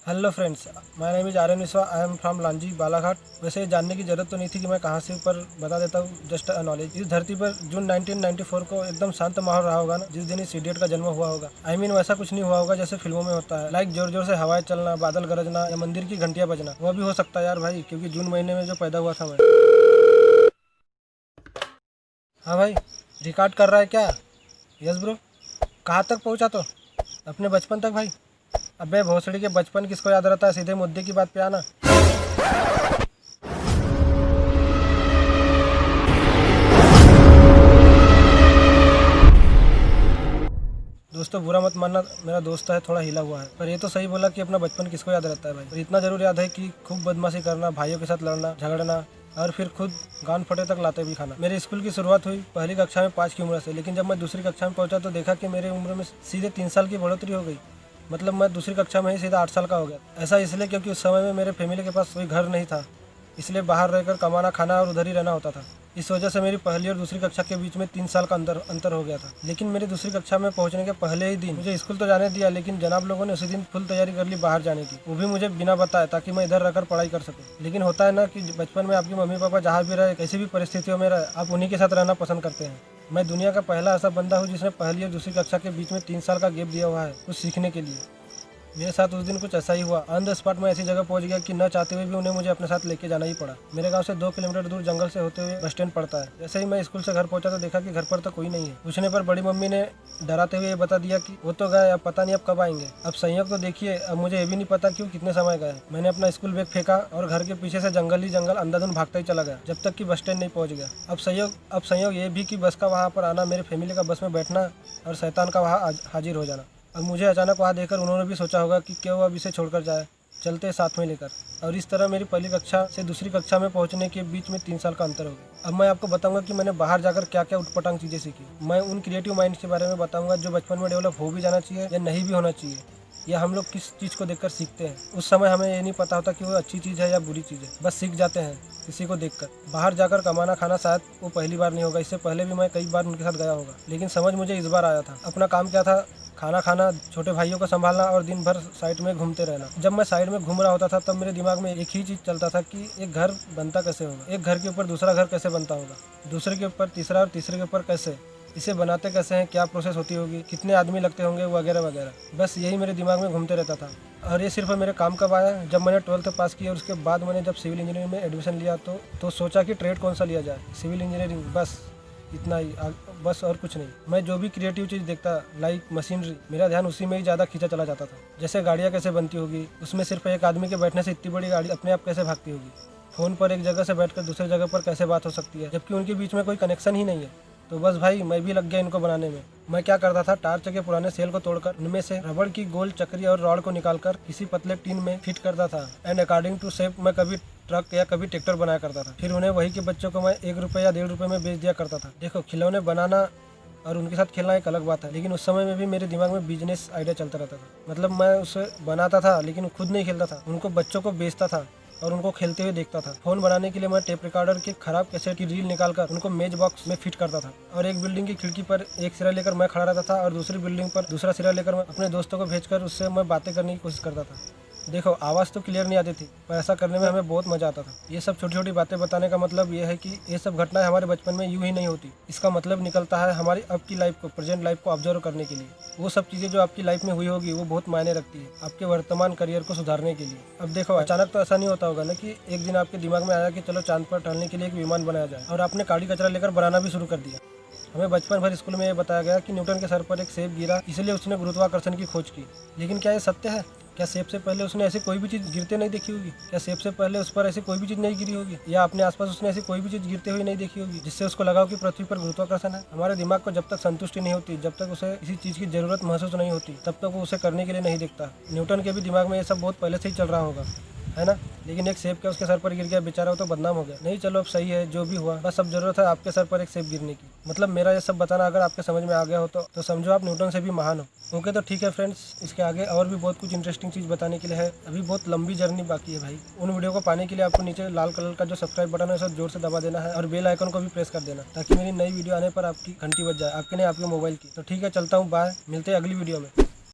Hello friends, my name is Aryan Mishra. I am from Lanji Balaghat. वैसे जानने की ज़रूरत तो नहीं थी कि मैं कहाँ से, ऊपर बता देता हूँ जस्ट नॉलेज। इस धरती पर जून 1994 को एकदम शांत माहौल रहा होगा ना, जिस दिन इस इडियट का जन्म हुआ होगा। आई मीन वैसा कुछ नहीं हुआ होगा जैसे फिल्मों में होता है, लाइक जोर जोर से हवाएं चलना, बादल गरजना या मंदिर की घंटियाँ बजना। वह भी हो सकता है यार भाई, क्योंकि जून महीने में जो पैदा हुआ था मैं। हाँ भाई, रिकॉर्ड कर रहा है क्या? Yes bro. कहाँ तक पहुँचा तो? अपने बचपन तक भाई। अबे भोसड़ी के बचपन किसको याद रहता है, सीधे मुद्दे की बात पे आना। दोस्तों बुरा मत मानना, मेरा दोस्त है, थोड़ा हिला हुआ है। पर ये तो सही बोला कि अपना बचपन किसको याद रहता है भाई। और इतना जरूर याद है कि खूब बदमाशी करना, भाइयों के साथ लड़ना झगड़ना, और फिर खुद गान फटे तक लाते भी खाना। मेरे स्कूल की शुरुआत हुई पहली कक्षा में 5 की उम्र से, लेकिन जब मैं दूसरी कक्षा में पहुंचा तो देखा कि मेरी उम्र में सीधे 3 साल की बढ़ोतरी हो गई। मतलब मैं दूसरी कक्षा में ही सीधा 8 साल का हो गया। ऐसा इसलिए क्योंकि उस समय में मेरे फैमिली के पास कोई घर नहीं था, इसलिए बाहर रहकर कमाना खाना और उधर ही रहना होता था। इस वजह से मेरी पहली और दूसरी कक्षा के बीच में 3 साल का अंतर हो गया था। लेकिन मेरी दूसरी कक्षा में पहुंचने के पहले ही दिन मुझे स्कूल तो जाने दिया, लेकिन जनाब लोगों ने उसी दिन फुल तैयारी कर ली बाहर जाने की, वो भी मुझे बिना बताए, ताकि मैं इधर रहकर पढ़ाई कर सकूं। लेकिन होता है ना कि बचपन में आपकी मम्मी पापा जहाँ भी रहे, कैसी भी परिस्थितियों में रहे, आप उन्हीं के साथ रहना पसंद करते हैं। मैं दुनिया का पहला ऐसा बंदा हूँ जिसने पहली और दूसरी कक्षा के बीच में 3 साल का गैप दिया हुआ है कुछ सीखने के लिए। मेरे साथ उस दिन कुछ ऐसा ही हुआ। ऑन द स्पॉट मैं ऐसी जगह पहुंच गया कि न चाहते हुए भी उन्हें मुझे अपने साथ लेके जाना ही पड़ा। मेरे गांव से 2 किलोमीटर दूर जंगल से होते हुए बस स्टैंड पड़ता है। जैसे ही मैं स्कूल से घर पहुंचा तो देखा कि घर पर तो कोई नहीं है। पूछने पर बड़ी मम्मी ने डराते हुए ये बता दिया कि वो तो गए, अब पता नहीं अब कब आएंगे। अब संयोग तो देखिए, अब मुझे ये भी नहीं पता क्यों कितने समय गए। मैंने अपना स्कूल बैग फेंका और घर के पीछे से जंगल ही जंगल अंधाधुंध भागता ही चला गया, जब तक कि बस स्टैंड नहीं पहुंच गया। अब संयोग ये भी कि बस का वहाँ पर आना, मेरे फैमिली का बस में बैठना और शैतान का वहाँ हाजिर हो जाना। अब मुझे अचानक वहाँ देखकर उन्होंने भी सोचा होगा कि क्यों अब इसे छोड़कर जाए, चलते साथ में लेकर। और इस तरह मेरी पहली कक्षा से दूसरी कक्षा में पहुंचने के बीच में 3 साल का अंतर हो गया। अब मैं आपको बताऊंगा कि मैंने बाहर जाकर क्या क्या उटपटांग चीज़ें सीखी। मैं उन क्रिएटिव माइंड्स के बारे में बताऊंगा जो बचपन में डेवलप हो भी जाना चाहिए या नहीं भी होना चाहिए, या हम लोग किस चीज़ को देखकर सीखते हैं। उस समय हमें ये नहीं पता होता कि वो अच्छी चीज़ है या बुरी चीज़ है, बस सीख जाते हैं किसी को देखकर। बाहर जाकर कमाना खाना शायद वो पहली बार नहीं होगा, इससे पहले भी मैं कई बार उनके साथ गया होगा, लेकिन समझ मुझे इस बार आया था। अपना काम क्या था? खाना खाना, छोटे भाइयों को संभालना और दिन भर साइड में घूमते रहना। जब मैं साइड में घूम रहा होता था तब मेरे दिमाग में एक ही चीज़ चलता था कि एक घर बनता कैसे होगा, एक घर के ऊपर दूसरा घर कैसे बनता होगा, दूसरे के ऊपर तीसरा और तीसरे के ऊपर कैसे, इसे बनाते कैसे हैं, क्या प्रोसेस होती होगी, कितने आदमी लगते होंगे, वगैरह वगैरह। बस यही मेरे दिमाग में घूमते रहता था। और ये सिर्फ मेरे काम कब आया, जब मैंने 12th पास किया और उसके बाद मैंने जब सिविल इंजीनियरिंग में एडमिशन लिया तो सोचा कि ट्रेड कौन सा लिया जाए, सिविल इंजीनियरिंग, बस इतना ही, बस और कुछ नहीं। मैं जो भी क्रिएटिव चीज़ देखता, लाइक मशीनरी, मेरा ध्यान उसी में ही ज़्यादा खींचा चला जाता था। जैसे गाड़ियाँ कैसे बनती होगी, उसमें सिर्फ एक आदमी के बैठने से इतनी बड़ी गाड़ी अपने आप कैसे भागती होगी, फ़ोन पर एक जगह से बैठकर दूसरी जगह पर कैसे बात हो सकती है, जबकि उनके बीच में कोई कनेक्शन ही नहीं है। तो बस भाई मैं भी लग गया इनको बनाने में। मैं क्या करता था, टार्च के पुराने सेल को तोड़कर उनमें से रबड़ की गोल चक्री और रॉड को निकालकर किसी पतले टीन में फिट करता था, एंड अकॉर्डिंग टू शेप मैं कभी ट्रक या कभी ट्रैक्टर बनाया करता था। फिर उन्हें वही के बच्चों को मैं 1 रुपये या 1.5 रुपये में बेच दिया करता था। देखो, खिलौने बनाना और उनके साथ खेलना एक अलग बात है, लेकिन उस समय में भी मेरे दिमाग में बिजनेस आइडिया चलता रहता था। मतलब मैं उसे बनाता था लेकिन खुद नहीं खेलता था, उनको बच्चों को बेचता था और उनको खेलते हुए देखता था। फोन बनाने के लिए मैं टेप रिकॉर्डर के खराब कैसेट की रील निकालकर उनको मेज बॉक्स में फिट करता था। और एक बिल्डिंग की खिड़की पर एक सिरा लेकर मैं खड़ा रहता था और दूसरी बिल्डिंग पर दूसरा सिरा लेकर मैं अपने दोस्तों को भेजकर उससे मैं बातें करने की कोशिश करता था। देखो, आवाज़ तो क्लियर नहीं आती थी, पर ऐसा करने में हमें बहुत मज़ा आता था। ये सब छोटी छोटी बातें बताने का मतलब ये है कि ये सब घटनाएं हमारे बचपन में यूं ही नहीं होती। इसका मतलब निकलता है हमारी अब की लाइफ को, प्रेजेंट लाइफ को ऑब्जर्व करने के लिए। वो सब चीज़ें जो आपकी लाइफ में हुई होगी वो बहुत मायने रखती है आपके वर्तमान करियर को सुधारने के लिए। अब देखो, अचानक तो ऐसा नहीं होता होगा ना कि एक दिन आपके दिमाग में आया कि चलो चांद पर टहलने के लिए एक विमान बनाया जाए, और आपने काड़ी कचरा लेकर बनाना भी शुरू कर दिया। हमें बचपन भर स्कूल में ये बताया गया कि न्यूटन के सर पर एक सेब गिरा, इसलिए उसने गुरुत्वाकर्षण की खोज की। लेकिन क्या ये सत्य है? क्या सेब से पहले उसने ऐसी कोई भी चीज़ गिरते नहीं देखी होगी? क्या सेब से पहले उस पर ऐसी कोई भी चीज़ नहीं गिरी होगी, या अपने आसपास उसने ऐसी कोई भी चीज़ गिरते हुए नहीं देखी होगी जिससे उसको लगा हो कि पृथ्वी पर गुरुत्वाकर्षण है? हमारे दिमाग को जब तक संतुष्टि नहीं होती, जब तक उसे किसी चीज़ की जरूरत महसूस नहीं होती, तब तक वो उसे करने के लिए नहीं देखता। न्यूटन के भी दिमाग में ये सब बहुत पहले से ही चल रहा होगा, है ना? लेकिन एक सेब क्या उसके सर पर गिर गया, बेचारा वो तो बदनाम हो गया। नहीं, चलो अब सही है, जो भी हुआ, बस अब जरूरत है आपके सर पर एक सेब गिरने की। मतलब मेरा ये सब बताना अगर आपके समझ में आ गया हो तो समझो आप न्यूटन से भी महान हो। ओके, तो ठीक है फ्रेंड्स, इसके आगे और भी बहुत कुछ इंटरेस्टिंग चीज़ बताने के लिए है। अभी बहुत लंबी जर्नी बाकी है भाई। उन वीडियो को पाने के लिए आपको नीचे लाल कलर का जो सब्सक्राइब बटन है उसे जोर से दबा देना है, और बेल आइकन को भी प्रेस कर देना, ताकि मेरी नई वीडियो आने पर आपकी घंटी बज जाए, आपके नहीं आपके मोबाइल की। तो ठीक है, चलता हूँ, बाय, मिलते हैं अगली वीडियो में।